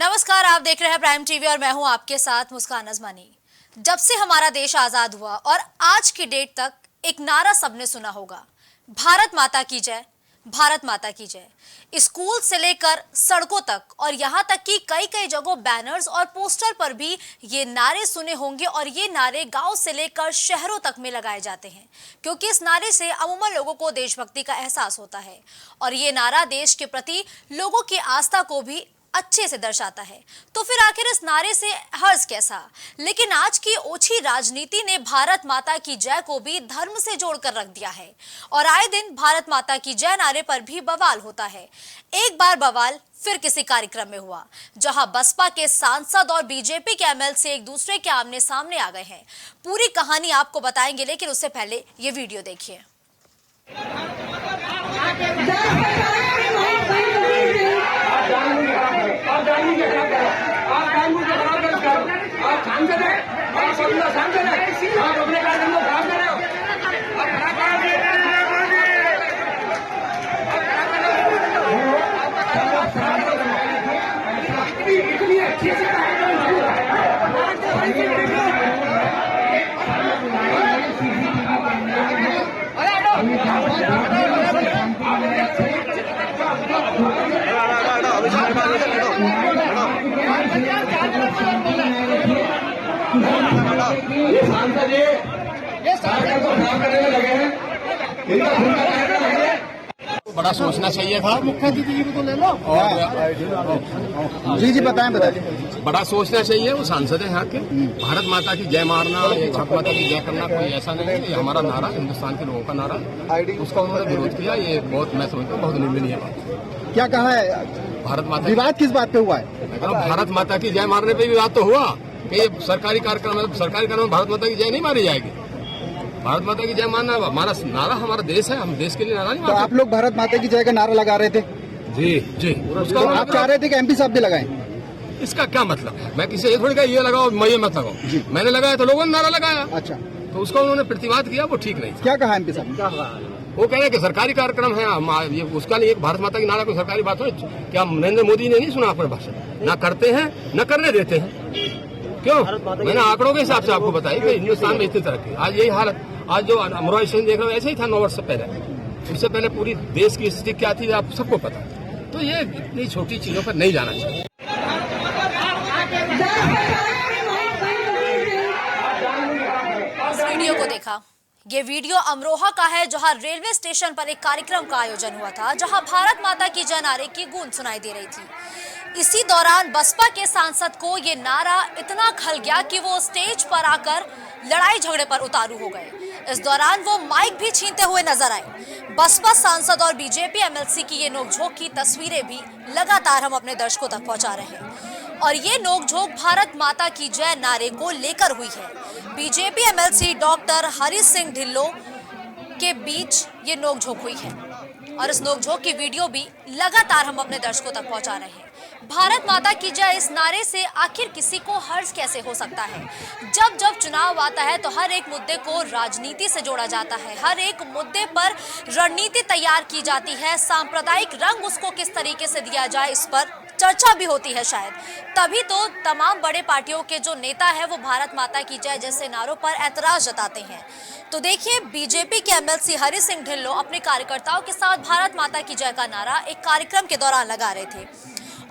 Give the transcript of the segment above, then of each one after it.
नमस्कार, आप देख रहे हैं प्राइम टीवी और मैं हूं आपके साथ मुस्कान अजमानी। जब से हमारा देश आजाद हुआ और आज की डेट तक एक नारा सबने सुना होगा, भारत माता की जय, भारत माता की जय। स्कूल से लेकर सड़कों तक और यहां तक कि कई कई जगहों बैनर्स और पोस्टर पर भी ये नारे सुने होंगे और ये नारे गांव से लेकर शहरों तक में लगाए जाते हैं, क्योंकि इस नारे से अमूमन लोगों को देशभक्ति का एहसास होता है और ये नारा देश के प्रति लोगों की आस्था को भी अच्छे से दर्शाता है। तो फिर आखिर इस नारे से हर्ष कैसा? लेकिन आज की ओछी राजनीति ने भारत माता की जय को भी धर्म से जोड़कर रख दिया है और आए दिन भारत माता की जय नारे पर भी बवाल होता है। एक बार बवाल फिर किसी कार्यक्रम में हुआ, जहां बसपा के सांसद और बीजेपी के एमएलसी एक दूसरे के आमने सामने आ गए हैं। पूरी कहानी आपको बताएंगे, लेकिन उससे पहले ये वीडियो देखिए। ये सांसद ये सरकार को खराब करने में लगे हैं। इनका खून का कायदा लगे। बड़ा सोचना चाहिए था। मुख्यमंत्री जी को ले लो और जी बताएं। बड़ा सोचना चाहिए। वो सांसद है यहाँ के। भारत माता की जय मारना, छठ माता की जय करना कोई ऐसा नहीं है। ये हमारा नारा, हिंदुस्तान के लोगों का नारा, उसका उन्होंने विरोध किया। ये बहुत, मैं समझता हूँ, बहुत निंदनीय बात। क्या कहा है? भारत माता विवाद किस बात पे हुआ है? भारत माता की जय मारने पे विवाद तो हुआ कि ये सरकारी कार्यक्रम है। सरकारी कार्यक्रम में भारत माता की जय नहीं मारी जाएगी। भारत माता की जय मारना हमारा नारा, हमारा देश है। हम देश के लिए नारा नहीं मारते। तो आप लोग भारत माता की जय का नारा लगा रहे थे? जी जी। तो आप चाह रहे थे कि एमपी साहब भी लगाएं? इसका क्या मतलब है? मैं किसी ये थोड़ी कहा ये लगाओ, मैं ये मत लगाओ। मैंने लगाया तो लोगों ने नारा लगाया। अच्छा, तो उसका उन्होंने प्रतिवाद किया, वो ठीक नहीं था। क्या कहा एमपी साहब? वो कह रहे कि सरकारी कार्यक्रम है, ये उसका नहीं। एक भारत माता की नारा कोई सरकारी बात हो? क्या नरेंद्र मोदी ने नहीं सुना अपने भाषण? ना करते हैं न करने देते हैं। क्यों? मैंने आंकड़ों के हिसाब से आपको बताया कि हिंदुस्तान में इतनी तरक्की। आज यही हालत, आज जो अमरोहा स्टेशन देख रहे हो, ऐसे ही था 9 वर्ष से पहले। उससे पहले पूरी देश की स्थिति क्या थी आप सबको पता। तो ये इतनी छोटी चीजों पर नहीं जाना चाहिए। इस वीडियो को देखा। ये वीडियो अमरोहा का है, जहां रेलवे स्टेशन पर एक कार्यक्रम का आयोजन हुआ था, जहां भारत माता की जय नारे की गूंज सुनाई दे रही थी। इसी दौरान बसपा के सांसद को ये नारा इतना खल गया कि वो स्टेज पर आकर लड़ाई झगड़े पर उतारू हो गए। इस दौरान वो माइक भी छीनते हुए नजर आए। बसपा सांसद और बीजेपी एमएलसी की ये नोकझोंक की तस्वीरें भी लगातार हम अपने दर्शकों तक पहुंचा रहे हैं और ये नोकझोंक भारत माता की जय नारे को लेकर हुई है। BJP MLC doctor Hari Singh Dhillon के बीच ये नोकझोंक हुई है और इस नोकझोंक की वीडियो भी लगातार हम अपने दर्शकों तक पहुंचा रहे हैं। भारत माता की जय इस नारे से आखिर किसी को हर्ष कैसे हो सकता है? जब जब चुनाव आता है तो हर एक मुद्दे को राजनीति से जोड़ा जाता है, हर एक मुद्दे पर रणनीति तैयार की जाती है, सांप्रदायिक रंग उसको किस तरीके से दिया जाए इस पर चर्चा भी होती है शायद। तभी तो तमाम बड़े पार्टियों के जो नेता है वो भारत माता की जय जैसे नारों पर ऐतराज जताते हैं। तो देखिए, बीजेपी के एमएलसी हरी सिंह ढिल्लों अपने कार्यकर्ताओं के साथ भारत माता की जय का नारा एक कार्यक्रम के दौरान लगा रहे थे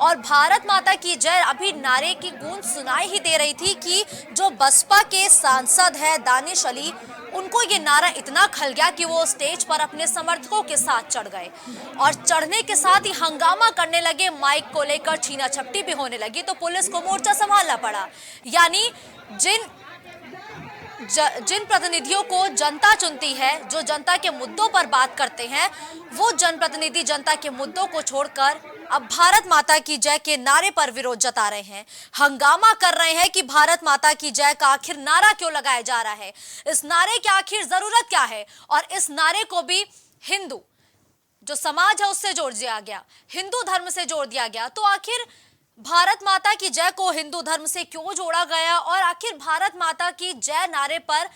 और भारत माता की जय अभी नारे की गूंज सुनाई ही दे रही थी कि जो बसपा के सांसद है दानिश अली, उनको ये नारा इतना खल गया कि वो स्टेज पर अपने समर्थकों के साथ चढ़ गए और चढ़ने के साथ ही हंगामा करने लगे। माइक को लेकर छीना झपटी भी होने लगी तो पुलिस को मोर्चा संभालना पड़ा। यानी जिन प्रतिनिधियों को जनता चुनती है, जो जनता के मुद्दों पर बात करते हैं, वो जनप्रतिनिधि जनता के मुद्दों को छोड़कर अब भारत माता की जय के नारे पर विरोध जता रहे हैं, हंगामा कर रहे हैं कि भारत माता की जय का आखिर नारा क्यों लगाया जा रहा है, इस नारे की आखिर जरूरत क्या है। और इस नारे को भी हिंदू जो समाज है उससे जोड़ दिया गया, हिंदू धर्म से जोड़ दिया गया। तो आखिर भारत माता की जय को हिंदू धर्म से क्यों जोड़ा गया और आखिर भारत माता की जय नारे पर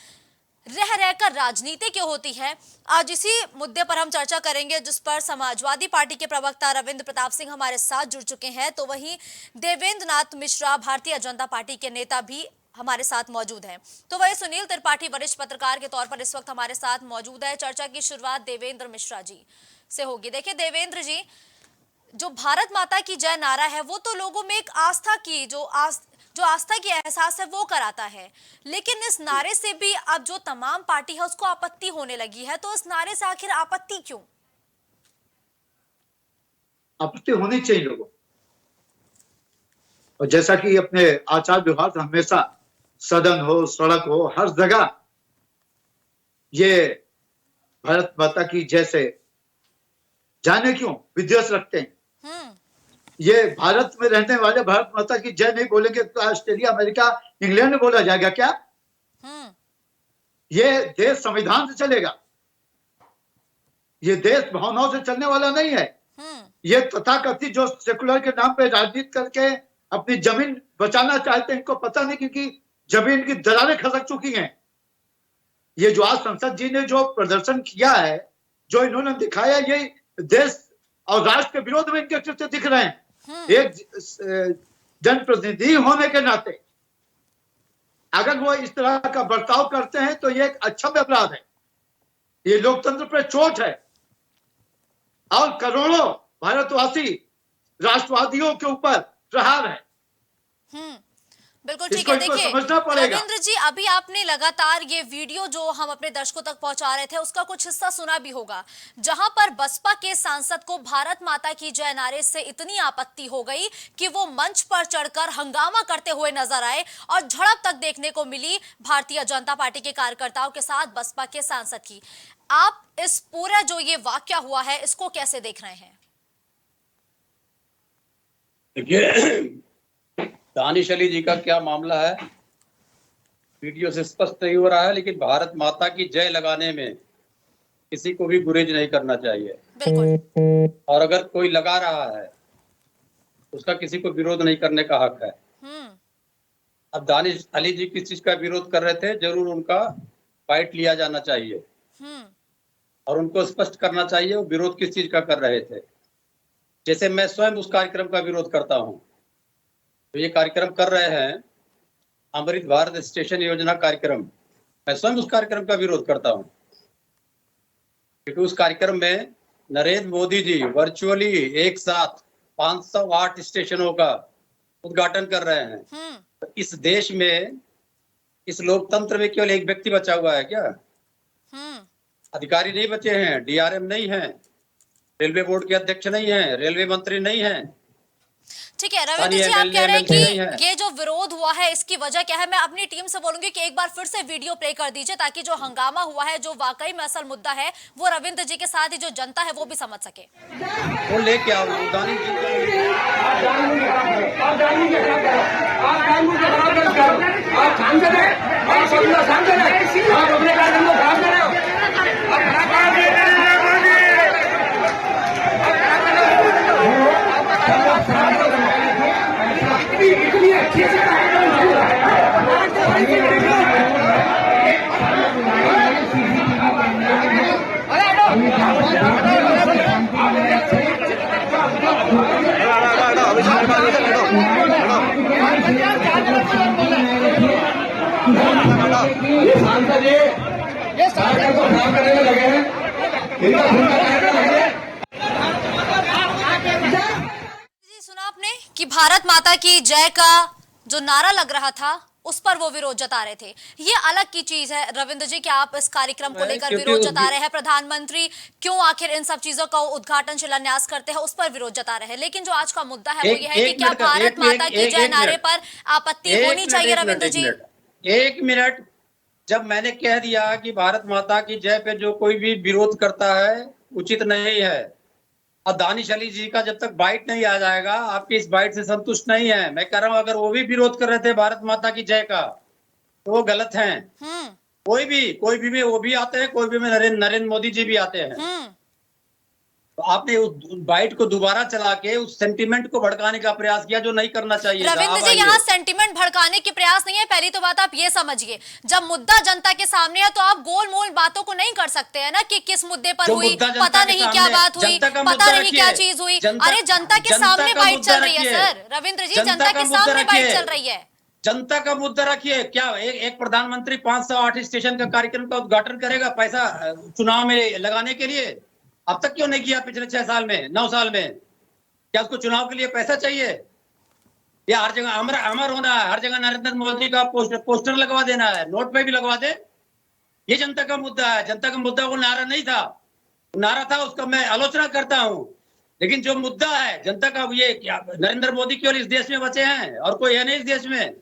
रह रहकर राजनीति क्यों होती है, आज इसी मुद्दे पर हम चर्चा करेंगे, जिस पर समाजवादी पार्टी के प्रवक्ता रविंद्र प्रताप सिंह हमारे साथ जुड़ चुके हैं। तो वहीं देवेंद्र नाथ मिश्रा भारतीय जनता पार्टी के नेता भी हमारे साथ मौजूद हैं। तो वही सुनील त्रिपाठी वरिष्ठ पत्रकार के तौर पर इस वक्त हमारे साथ मौजूद है। चर्चा की शुरुआत देवेंद्र मिश्रा जी से होगी। देखिए देवेंद्र जी, जो भारत माता की जय नारा है वो तो लोगों में एक आस्था की जो आस्था की एहसास है वो कराता है, लेकिन इस नारे से भी अब जो तमाम पार्टी है उसको आपत्ति होने लगी है। तो इस नारे से आखिर आपत्ति क्यों? आपत्ति होनी चाहिए लोगों, और जैसा कि अपने आचार व्यवहार से हमेशा सदन हो, सड़क हो, हर जगह ये भारत माता की जय से जाने क्यों विद्वेष रखते हैं। ये भारत में रहने वाले भारत माता की जय नहीं बोलेंगे तो ऑस्ट्रेलिया, अमेरिका, इंग्लैंड में बोला जाएगा क्या? ये देश संविधान से चलेगा, ये देश भावनाओं से चलने वाला नहीं है। ये तथाकथित जो सेकुलर के नाम पे राजनीति करके अपनी जमीन बचाना चाहते हैं, इनको पता नहीं क्योंकि जमीन की दरारें खसक चुकी हैं। ये जो आज संसद जी ने जो प्रदर्शन किया है, जो इन्होंने दिखाया, ये देश और राष्ट्र के विरोध में इनके चित्र दिख रहे हैं। एक जनप्रतिनिधि होने के नाते अगर वो इस तरह का बर्ताव करते हैं तो ये एक अक्षम्य अपराध है, ये लोकतंत्र पर चोट है, और करोड़ों भारतवासी राष्ट्रवादियों के ऊपर प्रहार है। बिल्कुल ठीक है। देखिए रविंद्र जी, अभी आपने लगातार ये वीडियो जो हम अपने दर्शकों तक पहुंचा रहे थे उसका कुछ हिस्सा सुना भी होगा, जहां पर बसपा के सांसद को भारत माता की जय नारे से इतनी आपत्ति हो गई कि वो मंच पर चढ़कर हंगामा करते हुए नजर आए और झड़प तक देखने को मिली भारतीय जनता पार्टी के कार्यकर्ताओं के साथ बसपा के सांसद की। आप इस पूरा जो ये वाकया हुआ है इसको कैसे देख रहे हैं? देखिए दानिश अली जी का क्या मामला है, वीडियो से स्पष्ट नहीं हो रहा है, लेकिन भारत माता की जय लगाने में किसी को भी गुरेज नहीं करना चाहिए। बिल्कुल। और अगर कोई लगा रहा है उसका किसी को विरोध नहीं करने का हक है। अब दानिश अली जी किस चीज का विरोध कर रहे थे, जरूर उनका फाइट लिया जाना चाहिए और उनको स्पष्ट करना चाहिए वो विरोध किस चीज का कर रहे थे। जैसे मैं स्वयं उस कार्यक्रम का विरोध करता हूँ, तो ये कार्यक्रम कर रहे हैं अमृत भारत स्टेशन योजना कार्यक्रम, मैं स्वयं उस कार्यक्रम का विरोध करता हूं, क्योंकि उस कार्यक्रम में नरेंद्र मोदी जी वर्चुअली एक साथ 508 स्टेशनों का उद्घाटन कर रहे हैं। तो इस देश में, इस लोकतंत्र में केवल एक व्यक्ति बचा हुआ है क्या? अधिकारी नहीं बचे हैं, डीआरएम नहीं है, रेलवे बोर्ड के अध्यक्ष नहीं है, रेलवे मंत्री नहीं है। ठीक है रविंद्र जी, आप कह रहे हैं कि ये जो विरोध हुआ है इसकी वजह क्या है? मैं अपनी टीम से बोलूंगी कि एक बार फिर से वीडियो प्ले कर दीजिए ताकि जो हंगामा हुआ है, जो वाकई में असल मुद्दा है, वो रविंद्र जी के साथ ही जो जनता है वो भी समझ सके। वो लेके आओ दानिश इतनी अच्छी से ये सांसद ये सरकार को खराब करने में लगे हैं, इनका सुना आपने कि भारत माता की जय का जो नारा लग रहा था उस पर वो विरोध जता रहे थे। ये अलग की चीज है रविंद्र जी कि आप इस कार्यक्रम को लेकर विरोध जता रहे हैं, प्रधानमंत्री क्यों आखिर इन सब चीजों का उद्घाटन शिलान्यास करते हैं उस पर विरोध जता रहे हैं, लेकिन जो आज का मुद्दा है वो ये है कि क्या भारत माता की जय नारे पर आपत्ति होनी चाहिए? रविंद्र जी एक मिनट, जब मैंने कह दिया कि भारत माता की जय पे जो कोई भी विरोध करता है उचित नहीं है, और दानिश अली जी का जब तक बाइट नहीं आ जाएगा, आपकी इस बाइट से संतुष्ट नहीं है। मैं कह रहा हूं अगर वो भी विरोध कर रहे थे भारत माता की जय का तो वो गलत हैं। कोई भी वो भी आते हैं, कोई भी नरेंद्र मोदी जी भी आते हैं। तो आपने उस बाइट को दोबारा चला के उस सेंटिमेंट को भड़काने का प्रयास किया, जो नहीं करना चाहिए था। रविंद्र जी, यहाँ सेंटिमेंट भड़काने के प्रयास नहीं है। पहली तो बात आप ये समझिए, जब मुद्दा जनता के सामने है तो आप गोल मोल बातों को नहीं कर सकते हैं ना, कि किस मुद्दे पर हुई, पता नहीं क्या बात हुई, पता नहीं क्या चीज हुई। अरे जनता के सामने बाइट चल रही है सर, रविंद्र जी, जनता के सामने बाइट चल रही है। जनता का मुद्दा रखिए। क्या एक प्रधानमंत्री 508 स्टेशन का कार्यक्रम का उद्घाटन करेगा पैसा चुनाव में लगाने के लिए? अब तक क्यों नहीं किया पिछले 6 साल में, 9 साल में? क्या उसको चुनाव के लिए पैसा चाहिए? या हर जगह अमर होना है, हर जगह नरेंद्र मोदी का पोस्टर लगवा देना है, नोट पे भी लगवा दे? ये जनता का मुद्दा है। जनता का मुद्दा वो नारा नहीं था, नारा था उसका मैं आलोचना करता हूं। लेकिन जो मुद्दा है जनता का, ये क्या नरेंद्र मोदी केवल इस देश में बचे हैं और कोई है नहीं इस देश में?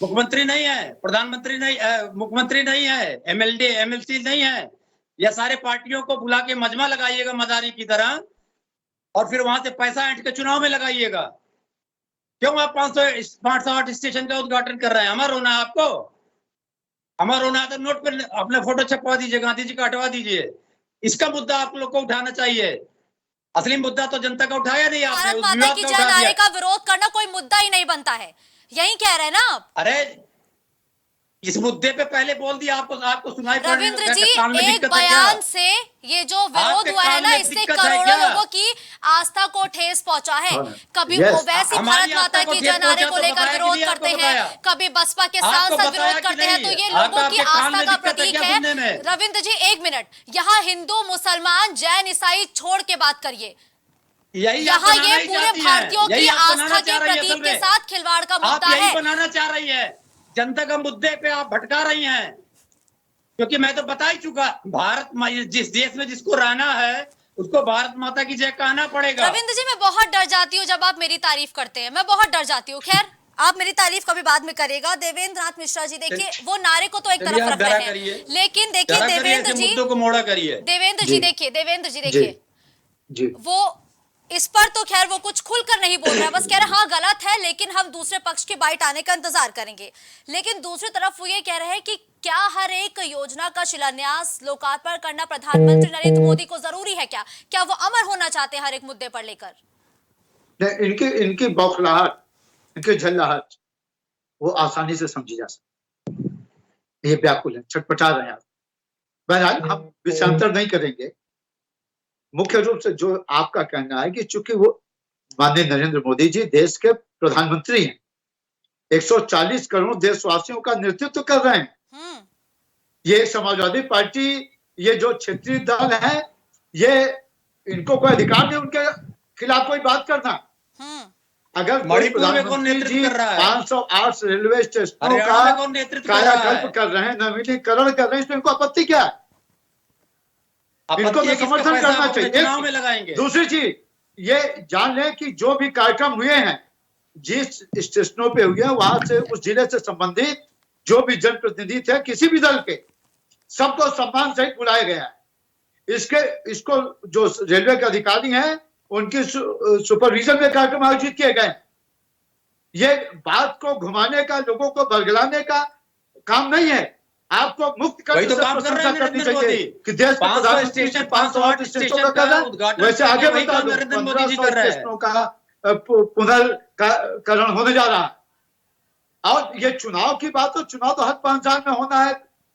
मुख्यमंत्री नहीं है, प्रधानमंत्री नहीं, मुख्यमंत्री नहीं है, एमएलडी एमएलसी नहीं है। या सारे पार्टियों को बुला के मजमा लगाइएगा मदारी की तरह, और फिर वहां से पैसा ऐंठ के चुनाव में लगाइएगा। क्यों आप 508 स्टेशन का उद्घाटन कर रहे हैं? अमर होना आपको? अमर होना है तो नोट पर अपना फोटो छपवा दीजिए, गांधी जी का हटवा दीजिए। इसका मुद्दा आप लोग को उठाना चाहिए। असली मुद्दा तो जनता का उठाया नहीं आपने। भारत माता की जय नारे का विरोध करना कोई मुद्दा ही नहीं बनता है, यही कह रहे हैं ना आप? अरे इस मुद्दे पे पहले बोल दिया, आपको सुनाई पड़ रहा है। रविंद्र जी, एक बयान से ये जो विरोध हुआ है ना, इससे करोड़ों लोगों की आस्था को ठेस पहुंचा है। कभी ओवैसी भारत माता की जय नारे को लेकर विरोध करते हैं, कभी बसपा के सांसद विरोध करते हैं, तो ये लोगों की आस्था का प्रतीक है। रविंद्र जी, 1 मिनट, यहाँ हिंदू मुसलमान जैन ईसाई छोड़ के बात करिए। यहाँ ये पूरे भारतीयों की आस्था के प्रतीक के साथ खिलवाड़ का मुद्दा है। बनाना चाह रही है जनता का मुद्दे पे आप भटका रही हैं, क्योंकि मैं तो बता ही चुका, भारत जिस देश में जिसको रहना है उसको भारत माता की जय कहना पड़ेगा। रविंद्र जी, मैं बहुत डर जाती हूँ जब आप मेरी तारीफ करते हैं, मैं बहुत डर जाती हूँ। खैर, आप मेरी तारीफ कभी बाद में करिएगा। देवेंद्र नाथ मिश्रा जी, देखिए वो नारे को तो एक तरफ रख रहे हैं, लेकिन देखिए देवेंद्र जी, मुद्दों को मोड़ा करिए। देवेंद्र जी देखिए, वो इस पर तो खैर वो कुछ खुलकर नहीं बोल रहा है, बस कह रहा हाँ गलत है, लेकिन हम दूसरे पक्ष की बाइट आने का इंतजार करेंगे। लेकिन दूसरी तरफ वो ये कह रहे हैं कि क्या हर एक योजना का शिलान्यास, लोकार्पण करना प्रधानमंत्री नरेंद्र मोदी को जरूरी है? क्या वो अमर होना चाहते हैं हर एक मुद्दे पर लेकर? इनकी बौखलाहट, इनकी झल्लाहट वो आसानी से समझी जा सकती। ये व्याकुल है, छटपटा रहे हैं। बहरहाल हम विषयांतर नहीं करेंगे। मुख्य रूप से जो आपका कहना है कि चूंकि वो माननीय नरेंद्र मोदी जी देश के प्रधानमंत्री हैं, 140 करोड़ देशवासियों का नेतृत्व कर रहे हैं। ये समाजवादी पार्टी, ये जो क्षेत्रीय दल है, ये इनको कोई अधिकार नहीं उनके खिलाफ कोई बात करना। अगर मणिपुर में कौन नेतृत्व कर रहा है? 508 रेलवे स्टेशनों का कायाकल्प कर रहे हैं, नवीनीकरण कर रहे हैं, इसमें इनको आपत्ति क्या है? इनको तो समर्थन करना चाहिए। दूसरी चीज ये जान लें कि जो भी कार्यक्रम हुए हैं, जिस स्टेशनों पे हुए हैं, वहां से उस जिले से संबंधित जो भी जनप्रतिनिधि थे किसी भी दल के, सबको सम्मान सहित बुलाया गया है। इसको जो रेलवे के अधिकारी हैं उनकी सुपरविजन में कार्यक्रम आयोजित किए गए। ये बात को घुमाने का, लोगों को बरगलाने का काम नहीं है। आपको मुक्त करने तो काम कर रहे हैं नरेंद्र मोदी कि देश 508 स्टेशनों का कर रहा है, वैसे आगे बता दो 1500 स्टेशनों का पुनर्करण होने जा रहा है। और ये चुनाव की बात, तो चुनाव तो हर 5 साल में होना है,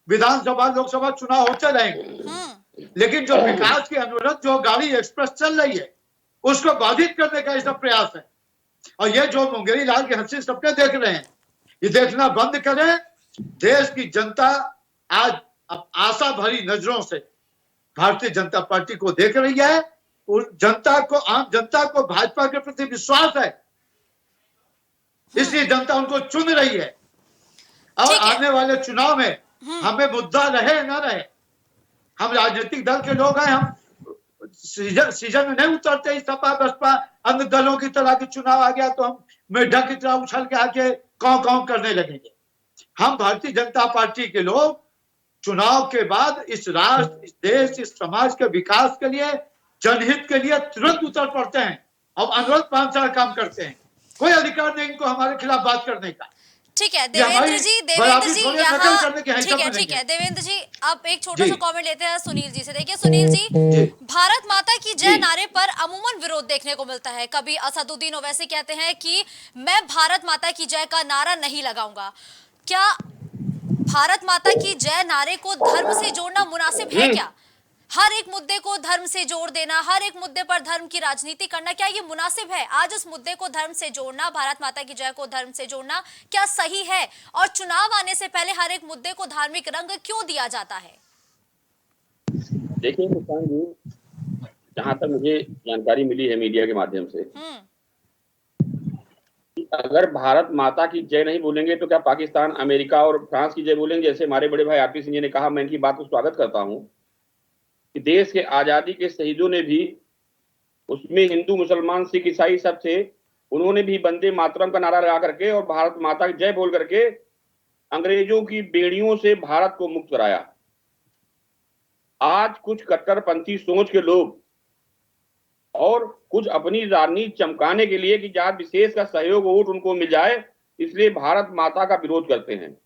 विधानसभा लोकसभा चुनाव होते रहेंगे, लेकिन जो विकास की अनुरत जो गाड़ी एक्सप्रेस चल रही है उसको बाधित करने का इसका प्रयास है। और ये जो मुंगेरी लाल की हंसी सपने देख रहे हैं, ये देखना बंद करें। देश की जनता आज अब आशा भरी नजरों से भारतीय जनता पार्टी को देख रही है। और जनता को, आम जनता को भाजपा के प्रति विश्वास है, इसलिए जनता उनको चुन रही है। और आने वाले चुनाव में हमें मुद्दा रहे ना रहे, हम राजनीतिक दल के लोग हैं, हम सीजन में नहीं उतरते। सपा बसपा अन्य दलों की तरह के चुनाव आ गया तो हम मेढक की तरह उछल के आके कौं करने लगेंगे। हम भारतीय जनता पार्टी के लोग चुनाव के बाद इस राष्ट्र, इस देश, इस समाज के विकास के लिए, जनहित के लिए तुरंत उतर पड़ते हैं और अनुरोध 5 साल काम करते हैं। कोई अधिकार नहीं इनको हमारे खिलाफ बात करने का। ठीक है या देवेंद्र भाई जी, बराबरी जी थोड़ी यहाँ नकल करने के हिसाब ठीक है में नहीं है। देवेंद्र जी, आप एक छोटा जी। सा कमेंट लेते हैं सुनील जी से। देखिए सुनील जी, जी। भारत माता की जय जी। नारे पर अमूमन विरोध देखने को मिलता है। कभी असदुद्दीन ओवैसी कहते हैं कि मैं भारत माता की जय का नारा नहीं लगाऊंगा। क्या भारत माता की जय नारे को धर्म से जोड़ना मुनासिब है क्या? हर एक मुद्दे को धर्म से जोड़ देना, हर एक मुद्दे पर धर्म की राजनीति करना, क्या ये मुनासिब है? आज इस मुद्दे को धर्म से जोड़ना, भारत माता की जय को धर्म से जोड़ना क्या सही है? और चुनाव आने से पहले हर एक मुद्दे को धार्मिक रंग क्यों दिया जाता है? देखिए मुस्कान जी, जहां तक मुझे जानकारी मिली है मीडिया के माध्यम से, अगर भारत माता की जय नहीं बोलेंगे तो क्या पाकिस्तान, अमेरिका और फ्रांस की जय बोलेंगे? जैसे हमारे बड़े भाई आरपी सिंह जी ने कहा, मैं इनकी बात को स्वागत करता हूं कि देश के आजादी के शहीदों ने भी, उसमें हिंदू, मुसलमान, सिख, ईसाई सब थे, उन्होंने भी वंदे मातरम का नारा लगा करके और भारत माता की जय बोल करके अंग्रेजों की बेड़ियों से भारत को मुक्त कराया। आज कुछ कट्टरपंथी सोच के लोग और कुछ अपनी राजनीति चमकाने के लिए कि जात विशेष का सहयोग वोट उनको मिल जाए, इसलिए भारत माता का विरोध करते हैं।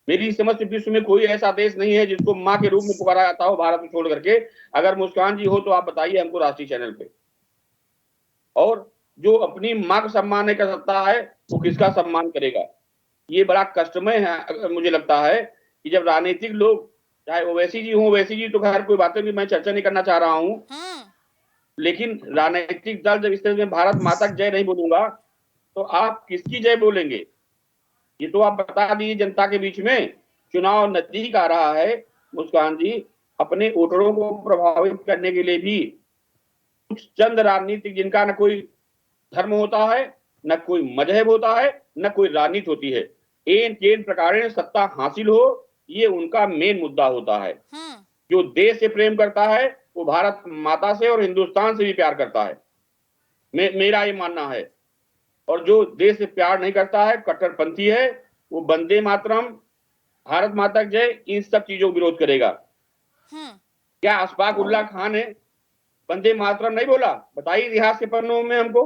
मेरी समझ से विश्व में कोई ऐसा देश नहीं है जिसको मां के रूप में पुकारा जाता हो भारत को छोड़ करके। अगर मुस्कान जी हो तो आप बताइए हमको राष्ट्रीय चैनल पे। और जो अपनी मां का सम्मान नहीं कर सकता है वो किसका सम्मान करेगा? ये बड़ा कष्टमय है। मुझे लगता है कि जब राजनीतिक लोग, चाहे ओवैसी जी हो, ओवैसी जी तो खैर कोई बातें भी मैं चर्चा नहीं करना चाह रहा हूं, लेकिन राजनीतिक दल जब इस तरह में भारत माता की जय नहीं बोलूंगा तो आप किसकी जय बोलेंगे? ये तो आप बता दीजिए जनता के बीच में। चुनाव नजदीक आ रहा है मुस्कान जी, अपने वोटरों को प्रभावित करने के लिए भी कुछ चंद राजनीतिक, जिनका न कोई धर्म होता है, न कोई मजहब होता है, न कोई राजनीति होती है, एन प्रकार सत्ता हासिल हो, ये उनका मेन मुद्दा होता है। जो देश से प्रेम करता है वो भारत माता से और हिंदुस्तान से भी प्यार करता है, मेरा ये मानना है। और जो देश से प्यार नहीं करता है, कट्टरपंथी है, वो वंदे मातरम, भारत माता की जय, इन सब चीजों का विरोध करेगा। क्या अशफाक उल्लाह खान ने वंदे मातरम नहीं बोला? बताइए इतिहास के पन्नों में हमको।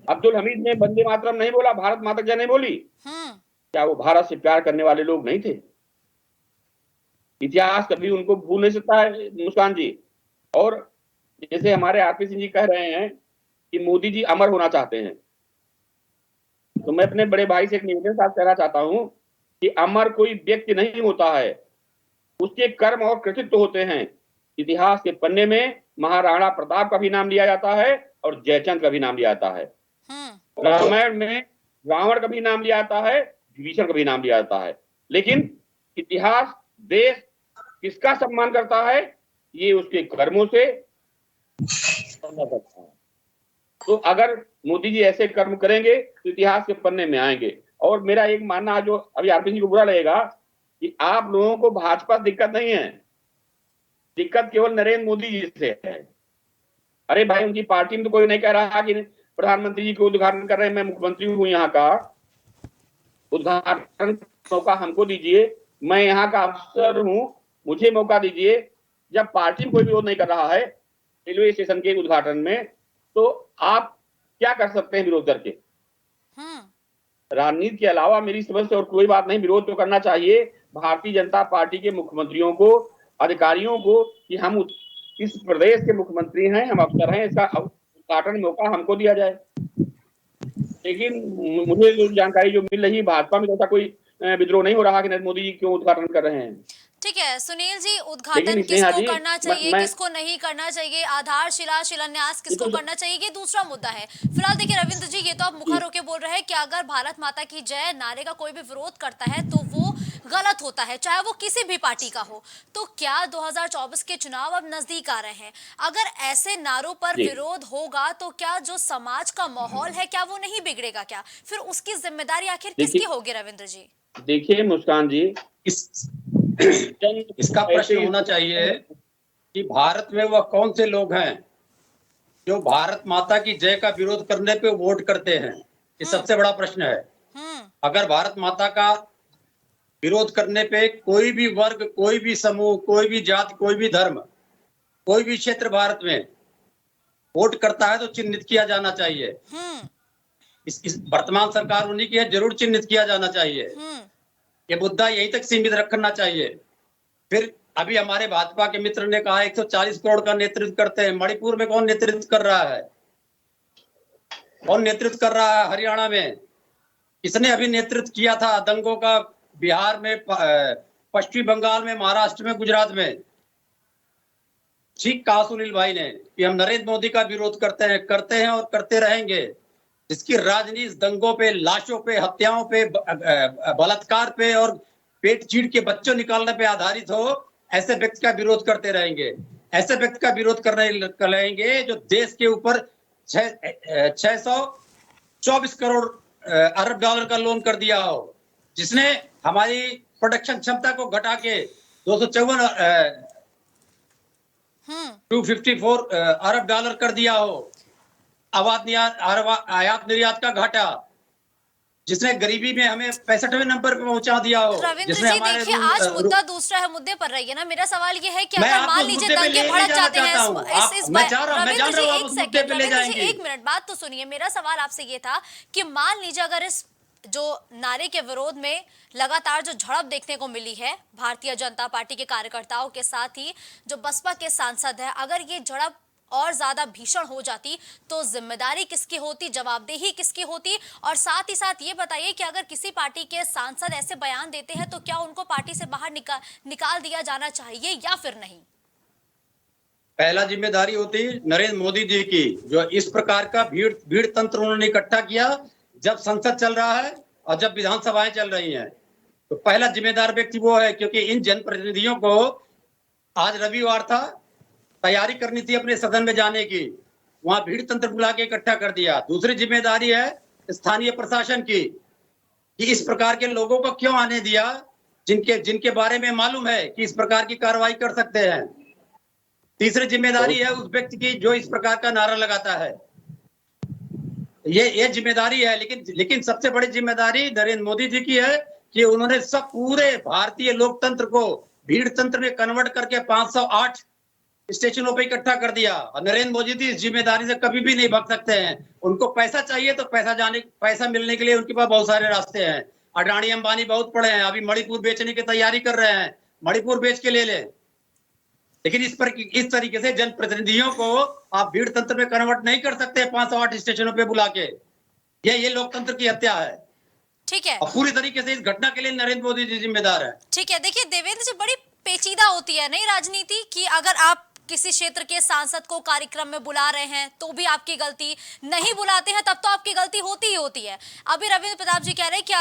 अब्दुल हमीद ने वंदे मातरम नहीं बोला, भारत माता की जय नहीं बोली? क्या वो भारत से प्यार करने वाले लोग नहीं थे? इतिहास कभी उनको भूल नहीं सकता है मुस्कान जी। और जैसे हमारे आरपी सिंह जी कह रहे हैं कि मोदी जी अमर होना चाहते हैं, तो मैं अपने बड़े भाई से एक निवेदन साथ कहना चाहता हूं कि अमर कोई व्यक्ति नहीं होता है, उसके कर्म और कृतित्व होते हैं। इतिहास के पन्ने में महाराणा प्रताप का भी नाम लिया जाता है और जयचंद का भी नाम लिया जाता है। रामायण में रावण का भी नाम लिया जाता है, विभीषण का भी नाम लिया जाता है। लेकिन इतिहास, देश किसका सम्मान करता है, ये उसके कर्मों से समझा सकता है। तो अगर मोदी जी ऐसे कर्म करेंगे तो इतिहास के पन्ने में आएंगे। और मेरा एक मानना, जो अभी आरपी जी को बुरा लगेगा, कि आप लोगों को भाजपा दिक्कत नहीं है, दिक्कत केवल नरेंद्र मोदी जी से है। अरे भाई, उनकी पार्टी में तो कोई नहीं कह रहा कि प्रधानमंत्री जी को उद्घाटन कर रहे हैं, मैं मुख्यमंत्री हूं यहाँ का, उद्घाटन मौका हमको दीजिए, मैं यहाँ का अफसर हूं, मुझे मौका दीजिए। जब पार्टी में कोई विरोध नहीं कर रहा है रेलवे स्टेशन के उद्घाटन में, तो आप क्या कर सकते हैं विरोध करके? राजनीति के अलावा मेरी समझ से और कोई बात नहीं। विरोध तो करना चाहिए भारतीय जनता पार्टी के मुख्यमंत्रियों को, अधिकारियों को, कि हम इस प्रदेश के मुख्यमंत्री हैं, हम अफसर हैं, इसका उद्घाटन मौका हमको दिया जाए। लेकिन मुझे जो जानकारी जो मिल रही, भाजपा में ऐसा कोई विद्रोह नहीं हो रहा कि नरेंद्र मोदी जी क्यों उद्घाटन कर रहे हैं। ठीक है सुनील जी, उद्घाटन किसको करना चाहिए, किसको नहीं करना चाहिए, आधारशिला शिलान्यास किसको करना चाहिए, ये दूसरा मुद्दा है। फिलहाल देखिए रविंद्र जी, ये तो आप मुखर होकर बोल रहे हैं कि अगर भारत माता की जय नारे का कोई भी विरोध करता है तो वो गलत होता है, चाहे वो किसी भी पार्टी का हो। तो क्या 2024 के चुनाव अब नजदीक आ रहे हैं, अगर ऐसे नारों पर विरोध होगा तो क्या जो समाज का माहौल है क्या वो नहीं बिगड़ेगा? क्या फिर उसकी जिम्मेदारी आखिर किसकी होगी रविंद्र जी? देखिए मुस्कान जी, इसका प्रश्न होना चाहिए कि भारत में वह कौन से लोग हैं जो भारत माता की जय का विरोध करने पे वोट करते हैं, ये सबसे बड़ा प्रश्न है। अगर भारत माता का विरोध करने पे कोई भी वर्ग, कोई भी समूह, कोई भी जाति, कोई भी धर्म, कोई भी क्षेत्र भारत में वोट करता है तो चिन्हित किया जाना चाहिए। इस वर्तमान सरकार उन्हीं की है, जरूर चिन्हित किया जाना चाहिए। ये मुद्दा यहीं तक सीमित रखना चाहिए। फिर अभी हमारे भाजपा के मित्र ने कहा 140 करोड़ का नेतृत्व करते हैं। मणिपुर में कौन नेतृत्व कर रहा है? कौन नेतृत्व कर रहा है हरियाणा में? किसने अभी नेतृत्व किया था दंगों का बिहार में, पश्चिम बंगाल में, महाराष्ट्र में, गुजरात में? ठीक कहा सुनील भाई ने कि हम नरेंद्र मोदी का विरोध करते हैं और करते रहेंगे। जिसकी राजनीति दंगों पे, लाशों पे, हत्याओं पे, बलात्कार पे और पेट चीर के बच्चों निकालने पे आधारित हो, ऐसे व्यक्ति का विरोध करते रहेंगे। ऐसे व्यक्ति का विरोध करेंगे जो देश के ऊपर 624 करोड़ अरब डॉलर का लोन कर दिया हो, जिसने हमारी प्रोडक्शन क्षमता को घटा के 254 अरब डॉलर कर दिया हो, आयात निर्यात का घाटा, जिसने गरीबी में हमें 65वें नंबर पे पहुंचा दिया हो। रविंद्र जी देखिए, आज मुद्दा दूसरा है, मुद्दे पर रहिए ना। मेरा सवाल ये है कि अगर मान लीजिए दंगे भड़क जाते हैं एक मिनट बात तो सुनिए। मेरा सवाल आपसे ये था कि मान लीजिए अगर इस जो नारे के विरोध में लगातार जो झड़प देखने को मिली है भारतीय जनता पार्टी के कार्यकर्ताओं के साथ ही जो बसपा के सांसद है, अगर ये झड़प और ज्यादा भीषण हो जाती तो जिम्मेदारी किसकी होती, जवाबदेही किसकी होती? और साथ ही साथ ये बताइए कि अगर किसी पार्टी के सांसद ऐसे बयान देते हैं तो क्या उनको पार्टी से बाहर निकाल दिया जाना चाहिए या फिर नहीं? पहला जिम्मेदारी होती नरेंद्र मोदी जी की, जो इस प्रकार का भीड़ तंत्र उन्होंने इकट्ठा किया जब संसद चल रहा है और जब विधानसभाएं चल रही हैं। तो पहला जिम्मेदार व्यक्ति वो है, क्योंकि इन जनप्रतिनिधियों को आज रविवार था, तैयारी करनी थी अपने सदन में जाने की, वहां भीड़ तंत्र बुला के इकट्ठा कर दिया। दूसरी जिम्मेदारी है स्थानीय प्रशासन की कि इस प्रकार के लोगों को क्यों आने दिया जिनके बारे में मालूम है कि इस प्रकार की कार्रवाई कर सकते हैं। तीसरी जिम्मेदारी है उस व्यक्ति की जो इस प्रकार का नारा लगाता है। ये जिम्मेदारी है, लेकिन सबसे बड़ी जिम्मेदारी नरेंद्र मोदी जी की है कि उन्होंने सब पूरे भारतीय लोकतंत्र को भीड़ तंत्र में कन्वर्ट करके 508 स्टेशनों पे इकट्ठा कर दिया। और नरेंद्र मोदी जी इस जिम्मेदारी से कभी भी नहीं भाग सकते हैं। उनको पैसा चाहिए तो पैसा मिलने के लिए उनके पास बहुत सारे रास्ते हैं। अडानी अंबानी बहुत पड़े हैं, अभी मणिपुर बेचने की तैयारी कर रहे हैं, मणिपुर बेच के ले ले। लेकिन इस तरीके से जनप्रतिनिधियों को आप भीड़ तंत्र में कन्वर्ट नहीं कर सकते 508 स्टेशनों पे बुला के। ये लोकतंत्र की हत्या है। ठीक है, और पूरी तरीके से इस घटना के लिए नरेंद्र मोदी जी जिम्मेदार है। ठीक है, देखिए देवेंद्र जी, बड़ी पेचीदा होती है नहीं राजनीति की। अगर आप किसी क्षेत्र के सांसद को कार्यक्रम में बुला रहे हैं तो भी आपकी गलती, नहीं बुलाते हैं तब तो आपकी गलती होती ही होती है। अभी रविंद्र प्रताप जी कह रहे हैं कि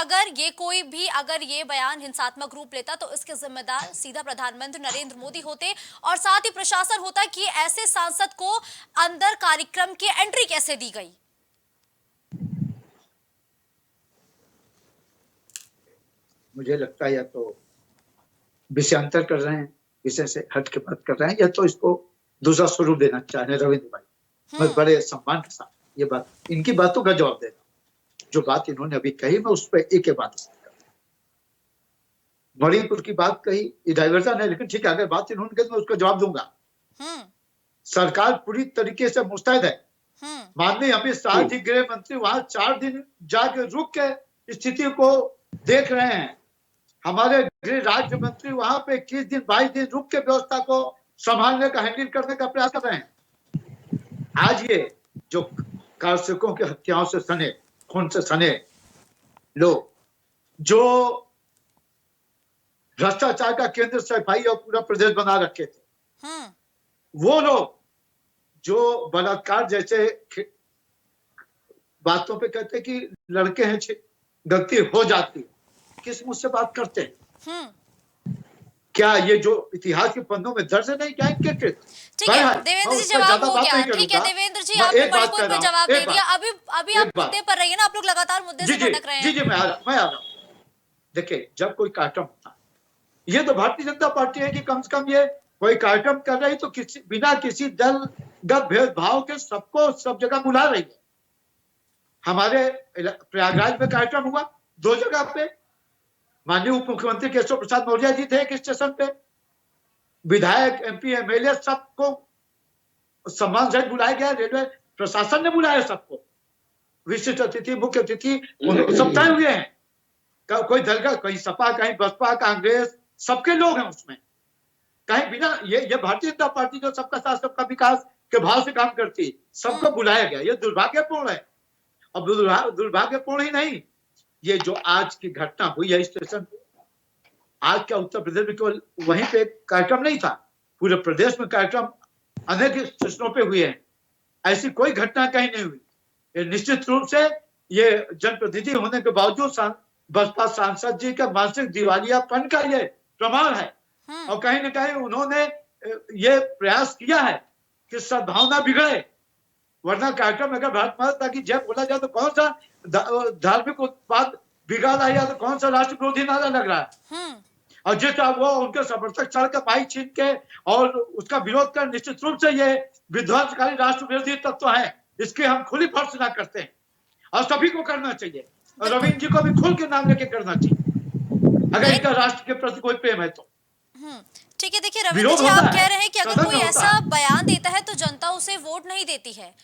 अगर ये बयान हिंसात्मक रूप लेता तो इसके जिम्मेदार सीधा प्रधानमंत्री नरेंद्र मोदी होते और साथ ही प्रशासन होता कि ऐसे सांसद को अंदर कार्यक्रम की एंट्री कैसे दी गई। मुझे लगता है या तो विषयांतर कर रहे हैं, विषय से हट के बात कर रहे हैं, या तो इसको दूसरा स्वरूप देना चाह रहे हैं रविंद्र भाई। मैं बड़े सम्मान के साथ ये बात, इनकी बातों का जवाब देता। जो बात इन्होंने अभी कही मैं उस पर एक बात मणिपुर की बात कही, ये डाइवर्जन है, लेकिन ठीक है, अगर बात इन्होंने कही मैं उसका जवाब दूंगा। सरकार पूरी तरीके से मुस्तैद है। माननीय अमित शाह जी गृह मंत्री वहां 4 दिन जाके रुक के स्थिति को देख रहे हैं। हमारे गृह राज्य मंत्री वहां पे 21 दिन 22 दिन रुक के व्यवस्था को संभालने का, हैंडल करने का प्रयास कर रहे हैं। आज ये जो कारसेवकों की हत्याओं से सने, खून से सने लोग, जो भ्रष्टाचार का केंद्र सफाई और पूरा प्रदेश बना रखे थे, वो लोग जो बलात्कार जैसे बातों पे कहते कि लड़के हैं, गलती हो जाती है, किस मुझ से बात करते हैं? क्या ये जो इतिहास के पन्नों में दर्ज नहीं क्या इनके? ठीक है देवेंद्र जी, जवाब हो गया। ठीक है देवेंद्र जी, आपने मणिपुर पे जवाब दे दिया। अभी आप मुद्दे पर रहिए ना, आप लोग लगातार मुद्दे से भटक रहे हैं। जी मैं आ रहा हूँ। देखिए, जब कोई कार्यक्रम होता है, ये तो भारतीय जनता पार्टी है कि कम से कम ये कोई कार्यक्रम कर रही तो बिना किसी दलगत भेदभाव के सबको सब जगह बुला रही है। हमारे प्रयागराज में कार्यक्रम हुआ 2 जगह पे, माननीय उप मुख्यमंत्री केशव प्रसाद मौर्य जी थे एक स्टेशन पे, विधायक MP MLA सबको सम्मान से बुलाया गया, रेलवे प्रशासन ने बुलाया सबको। विशिष्ट अतिथि, मुख्य अतिथि सब तय हुए हैं। कोई दल का, कहीं सपा, कहीं बसपा, कांग्रेस, सबके लोग हैं उसमें। कहीं बिना ये भारतीय जनता पार्टी जो सबका साथ सबका विकास के भाव से काम करती, सबको बुलाया गया, ये दुर्भाग्यपूर्ण है। अब दुर्भाग्यपूर्ण ही नहीं, ये जो आज की घटना हुई है स्टेशन, आज का उत्तर प्रदेश में केवल वहीं पे कार्यक्रम नहीं था, पूरे प्रदेश में कार्यक्रम अनेक स्टेशनों पे हुए हैं। ऐसी कोई घटना कहीं नहीं हुई। ये निश्चित रूप से ये जनप्रतिनिधि होने के बावजूद बसपा सांसद जी का मानसिक दिवालियापन का ये प्रमाण है। और कहीं न कहीं उन्होंने ये प्रयास किया है कि सद्भावना बिगड़े, वरना कार्यक्रम अगर भारत माता की जय बोला जाए तो कौन सा धार्मिक उत्पाद बिगाड़ रहा है, या तो कौन सा राष्ट्र विरोधी नारा लग रहा है। और जिस वो उनके समर्थक सड़क माइक छीन के और उसका विरोध कर, निश्चित रूप से ये विध्वंसकारी राष्ट्र विरोधी तत्व है, इसकी हम खुली भर्त्सना करते हैं और सभी को करना चाहिए। और रविंद्र जी को भी खुल के नाम लेके करना चाहिए अगर इनका राष्ट्र के प्रति कोई प्रेम है तो। ठीक है, देखिए रविंद्र जी, आप कह रहे हैं कि अगर कोई ऐसा बयान देता है तो जनता उसे वोट नहीं देती है।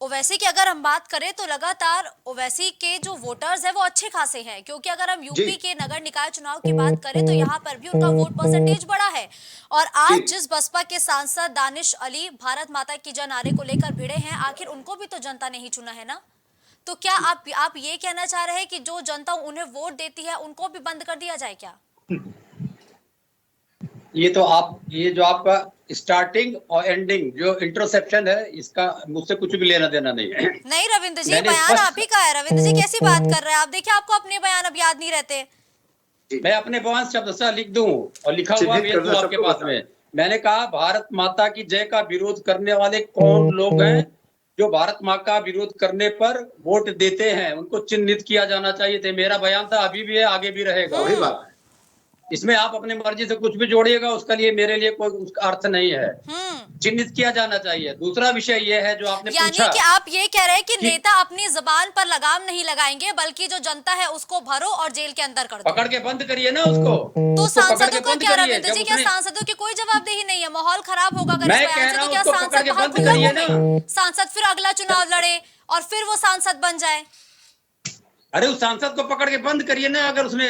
ओवैसी की अगर हम बात करें तो लगातार ओवैसी के जो वोटर्स हैं वो अच्छे खासे हैं, क्योंकि अगर हम यूपी के नगर निकाय चुनाव की बात करें तो यहाँ पर भी उनका वोट परसेंटेज बढ़ा है। और आज जिस बसपा के सांसद दानिश अली भारत माता की जय नारे को लेकर भिड़े हैं, आखिर उनको भी तो जनता ने ही चुना है ना। तो क्या आप ये कहना चाह रहे हैं कि जो जनता उन्हें वोट देती है उनको भी बंद कर दिया जाए क्या? ये जो आपका स्टार्टिंग और एंडिंग जो इंटरसेप्शन है, इसका मुझसे कुछ भी लेना देना नहीं है। नहीं रविंद्र जी, बयान आप ही का है। रविंद्र जी कैसी बात कर रहे हैं आप? देखिए आपको अपने बयान अब याद नहीं रहते। मैं अपने बयान शब्द लिख दूं और लिखा हुआ भी है आपके पास में। मैंने कहा भारत माता की जय का विरोध करने वाले कौन लोग हैं जो भारत माँ का विरोध करने पर वोट देते हैं, उनको चिन्हित किया जाना चाहिए थे। मेरा बयान था, अभी भी है, आगे भी रहेगा। वही बात। इसमें आप अपनी मर्जी से कुछ भी जोड़िएगा, उसका लिए मेरे लिए कोई उसका अर्थ नहीं है। चिन्हित किया जाना चाहिए। दूसरा विषय ये है जो आपने पूछा, यानी कि आप ये कह रहे हैं कि नेता अपनी जुबान पर लगाम नहीं लगाएंगे, बल्कि जो जनता है उसको भरो और जेल के अंदर कर दो। पकड़ के बंद करिए ना उसको। तो सांसदों का क्या रविंद्र जी, क्या सांसदों की कोई जवाबदेही नहीं है? माहौल खराब होगा अगर इस बयान से, तो क्या सांसद बाहर खुला घूमे? सांसद फिर अगला चुनाव लड़े और फिर वो सांसद बन जाए। अरे उस सांसद को पकड़ के बंद करिए ना, अगर उसने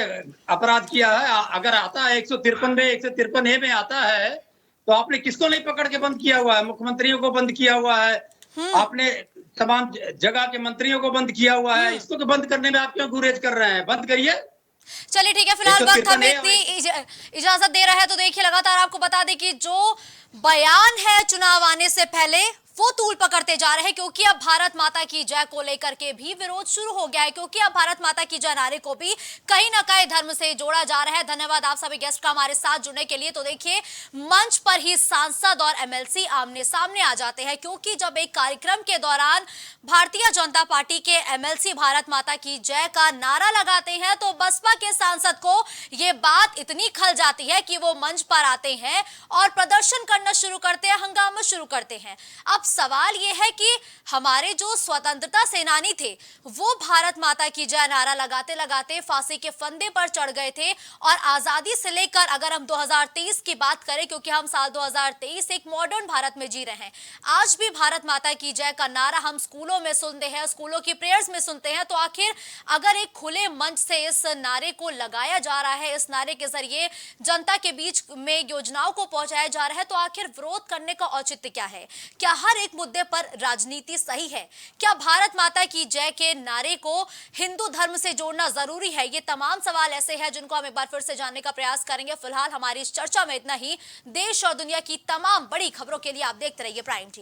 अपराध किया है। अगर आता है 153A में आता है, तो आपने किसको नहीं पकड़ के बंद किया हुआ है? मुख्यमंत्रियों को बंद किया हुआ है, आपने तमाम जगह के मंत्रियों को बंद किया हुआ है। इसको तो बंद करने में आप क्यों गुरेज कर रहे हैं? बंद करिए। चलिए ठीक है, फिलहाल वक्त हमें इतनी इजाजत दे रहा है। तो देखिए लगातार आपको बता दें कि जो बयान है चुनाव आने से पहले वो तूल पकड़ते जा रहे हैं, क्योंकि अब भारत माता की जय को लेकर के भी विरोध शुरू हो गया है, क्योंकि अब भारत माता की जय नारे को भी कहीं ना कहीं धर्म से जोड़ा जा रहा है। धन्यवाद आप सभी गेस्ट का हमारे साथ जुड़ने के लिए। तो देखिए मंच पर ही सांसद और एमएलसी आमने सामने आ जाते हैं, क्योंकि जब एक कार्यक्रम के दौरान भारतीय जनता पार्टी के एमएलसी भारत माता की जय का नारा लगाते हैं तो बसपा के सांसद को यह बात इतनी खल जाती है कि वो मंच पर आते हैं और प्रदर्शन करना शुरू करते हैं, हंगामा शुरू करते हैं। अब सवाल यह है कि हमारे जो स्वतंत्रता सेनानी थे वो भारत माता की जय नारा लगाते लगाते फांसी के फंदे पर चढ़ गए थे। और आजादी से लेकर अगर हम 2023 की बात करें, क्योंकि हम साल 2023 एक मॉडर्न भारत में जी रहे हैं, आज भी भारत माता की जय का नारा हम स्कूलों में सुनते हैं, स्कूलों की प्रेयर्स में सुनते हैं। तो आखिर अगर एक खुले मंच से इस नारे को लगाया जा रहा है, इस नारे के जरिए जनता के बीच में योजनाओं को पहुंचाया जा रहा है, तो आखिर विरोध करने का औचित्य क्या है? क्या हर एक मुद्दे पर राजनीति सही है? क्या भारत माता की जय के नारे को हिंदू धर्म से जोड़ना जरूरी है? ये तमाम सवाल ऐसे हैं जिनको हम एक बार फिर से जानने का प्रयास करेंगे। फिलहाल हमारी इस चर्चा में इतना ही। देश और दुनिया की तमाम बड़ी खबरों के लिए आप देखते रहिए प्राइम टीवी।